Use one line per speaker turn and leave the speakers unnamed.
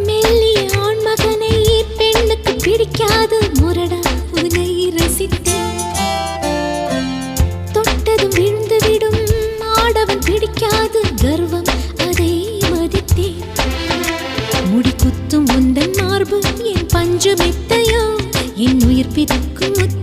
மெல்லிய ஆண்மகனை பெண்ணுக்கு பிடிக்காது முரடா உன்னை ரசித்தேன். தொட்டதும் விழுந்து விடும் ஆடவன் பிடிக்காது கர்வம் அதை மதித்தேன். முடி குத்தும் உந்தன் மார்பு என் பஞ்சு மெத்தையோ என் உயிர் பிரிக்கும்